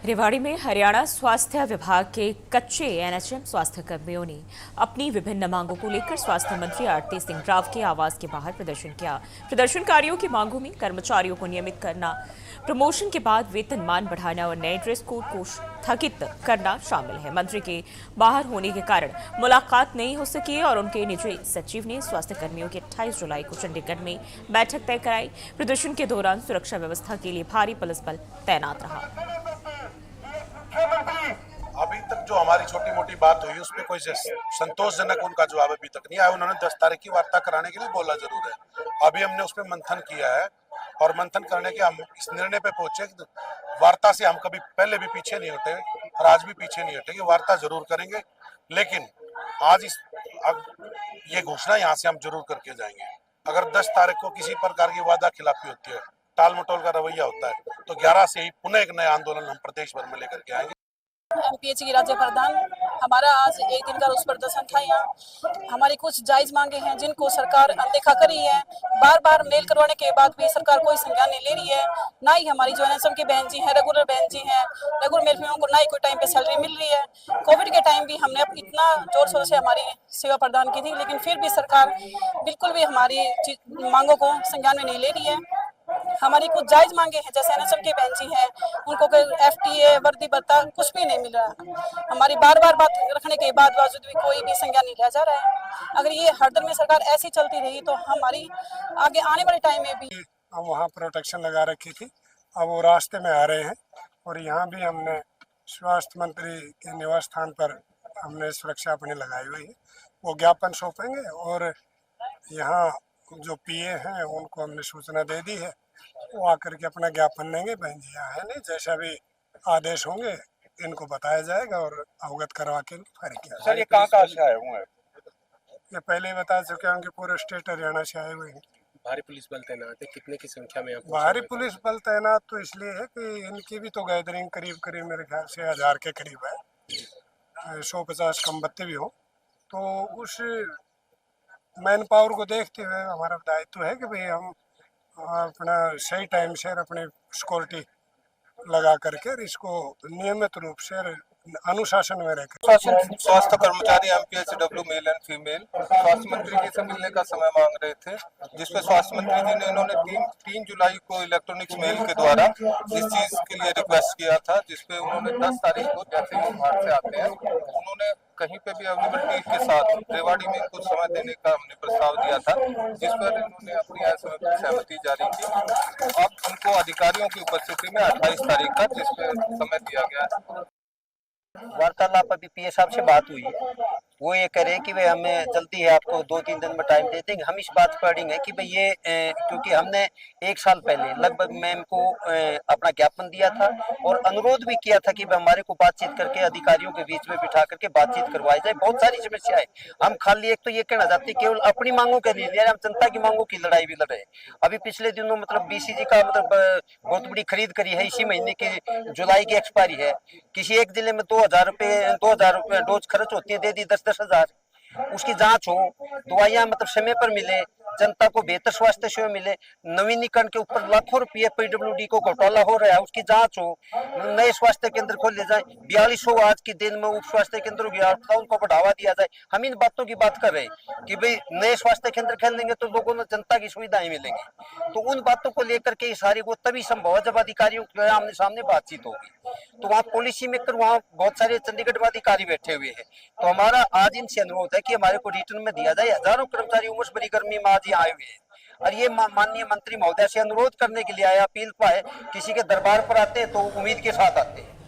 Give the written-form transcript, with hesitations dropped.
रेवाड़ी में हरियाणा स्वास्थ्य विभाग के कच्चे एनएचएम स्वास्थ्य कर्मियों ने अपनी विभिन्न मांगों को लेकर स्वास्थ्य मंत्री आरती सिंह राव के आवास के बाहर प्रदर्शन किया। प्रदर्शनकारियों की मांगों में कर्मचारियों को नियमित करना, प्रमोशन के बाद वेतनमान बढ़ाना और नए ड्रेस कोड को स्थगित करना शामिल है। मंत्री के बाहर होने के कारण मुलाकात नहीं हो सकी और उनके निजी सचिव ने स्वास्थ्य कर्मियों की 28 जुलाई को चंडीगढ़ में बैठक तय कराई। प्रदर्शन के दौरान सुरक्षा व्यवस्था के लिए भारी पुलिस बल तैनात रहा। अभी तक जो हमारी छोटी मोटी बात हुई उस पर कोई संतोषजनक उनका जवाब अभी तक नहीं आया। उन्होंने 10 तारीख की वार्ता कराने के लिए बोला जरूर है। अभी हमने उस पर मंथन किया है और मंथन करने के हम इस निर्णय पे पहुंचे कि वार्ता से हम कभी पहले भी पीछे नहीं हटे और आज भी पीछे नहीं हटेंगे। वार्ता जरूर करेंगे, लेकिन आज ये घोषणा यहाँ से हम जरूर करके जाएंगे। अगर 10 तारीख को किसी प्रकार की वादा खिलाफी होती है, टाल मटोल का रवैया होता है, तो 11 से ही पुनः एक नया आंदोलन हम प्रदेश भर में लेकर के आएंगे। एमपीएच की राज्य प्रधान, हमारा आज एक दिन का रोष प्रदर्शन था। यहाँ हमारी कुछ जायज मांगे हैं जिनको सरकार अनदेखा कर रही है। बार बार मेल करवाने के बाद भी सरकार कोई संज्ञान नहीं ले रही है। ना ही हमारी जो एनएचएम की बहन जी हैं, रेगुलर बहन जी हैं, रेगुलर मेल को ना ही कोई टाइम पे सैलरी मिल रही है। कोविड के टाइम भी हमने इतना जोर शोर से हमारी सेवा प्रदान की थी, लेकिन फिर भी सरकार बिल्कुल भी हमारी मांगों को संज्ञान में नहीं ले रही है। हमारी कुछ जायज मांगे हैं, जैसे एनएचएम की बहन जी हैं, उनको कोई एफटीए वर्दी भत्ता कुछ भी नहीं मिल रहा। हमारी बार बार बात रखने के बावजूद भी कोई भी संज्ञान नहीं लिया जा रहा है। अगर ये हर दर में सरकार ऐसी चलती रही तो हमारी आगे आने वाले टाइम में भी हम वहाँ प्रोटेक्शन लगा रखी थी। अब वो रास्ते में आ रहे हैं और यहाँ भी हमने स्वास्थ्य मंत्री के निवास स्थान पर हमने सुरक्षा अपनी लगाई हुई है। वो ज्ञापन सौंपेंगे और यहाँ जो पीए हैं उनको हमने सूचना दे दी है, वो आकर के अपना ज्ञापन देंगे। बहन जी यहाँ है नहीं, जैसा भी आदेश होंगे इनको बताया जाएगा और अवगत करवा के फायरिंग किया। सर, ये कहाँ से आए हुए हैं? ये पहले ही बता चुके हैं कि पूरे स्टेट हरियाणा से आए हुए हैं। भारी पुलिस बल तैनात है, कितने की संख्या में? भारी पुलिस बल तैनात तो इसलिए है कि इनकी भी तो गैदरिंग करीब करीब मेरे ख्याल से 1000 के करीब है। 150 कम बत्ते भी हो, तो उस मैन पावर को देखते हुए हमारा दायित्व है कि भाई हम अपना सही टाइम से अपनी सिक्योरिटी लगा करके इसको नियमित रूप से अनुशासन में रहकर स्वास्थ्य कर्मचारी एमपीएचडब्ल्यू मेल एंड फीमेल स्वास्थ्य मंत्री जी से मिलने का समय मांग रहे थे, जिसपे स्वास्थ्य मंत्री जी ने इन्होंने 3 जुलाई को इलेक्ट्रॉनिक्स मेल के द्वारा इस चीज के लिए रिक्वेस्ट किया था, जिसपे उन्होंने 10 तारीख को, जैसे वो बाहर से आते हैं, उन्होंने कहीं पे भी अवेलेबिलिटी के साथ रेवाड़ी में कुछ समय देने का हमने प्रस्ताव दिया था, जिस पर इन्होंने अपनी असहमति सहमति जारी की। अब उनको अधिकारियों की उपस्थिति में 28 तारीख का जिस पे समय दिया गया है। वार्तालाप अभी पीए साहब से बात हुई है, वो ये कह रहे हैं कि भाई हमें जल्दी है, आपको 2-3 दिन में टाइम दे देंगे। हम इस बात पर अड़ेंगे कि भाई ये क्योंकि हमने 1 साल पहले लगभग मैम को अपना ज्ञापन दिया था और अनुरोध भी किया था कि हमारे को बातचीत करके अधिकारियों के बीच में बिठा करके बातचीत करवाई जाए। बहुत सारी समस्याएं, हम खाली एक तो ये कहना चाहते केवल अपनी मांगों के लिए, हम जनता की मांगों की लड़ाई भी लड़ रहे हैं। अभी पिछले दिनों मतलब बीसीजी का मतलब बहुत बड़ी खरीद करी है, इसी महीने की जुलाई की एक्सपायरी है। किसी एक जिले में 2000 रुपए डोज खर्च होती है, दे दी 10-10 हजार। उसकी जांच हो, दवाइयां मतलब समय पर मिले, जनता को बेहतर स्वास्थ्य सेवा मिले। नवीनीकरण के ऊपर लाखों रुपये पीडब्ल्यूडी को घोटाला हो रहा है, उसकी जांच हो, नए स्वास्थ्य केंद्र खोले जाए। 4200 आज के दिन में उप स्वास्थ्य केंद्र था, उनको बढ़ावा दिया जाए। हम इन बातों की बात कर रहे हैं कि भाई नए स्वास्थ्य केंद्र खोल देंगे तो लोगों को जनता की सुविधाएं मिलेंगी। तो उन बातों को लेकर के सारी वो तभी संभव है जब अधिकारियों के आमने सामने बातचीत होगी। तो वहाँ पॉलिसी मेकर, वहाँ बहुत सारे चंडीगढ़ अधिकारी बैठे हुए हैं। तो हमारा आज इनसे अनुरोध है कि हमारे को रिटर्न में दिया जाए। हजारों कर्मचारी उमस भरी गर्मी में आज यहाँ आए हुए हैं और ये माननीय मंत्री महोदय से अनुरोध करने के लिए आए, अपील पाए। किसी के दरबार पर आते हैं तो उम्मीद के साथ आते हैं।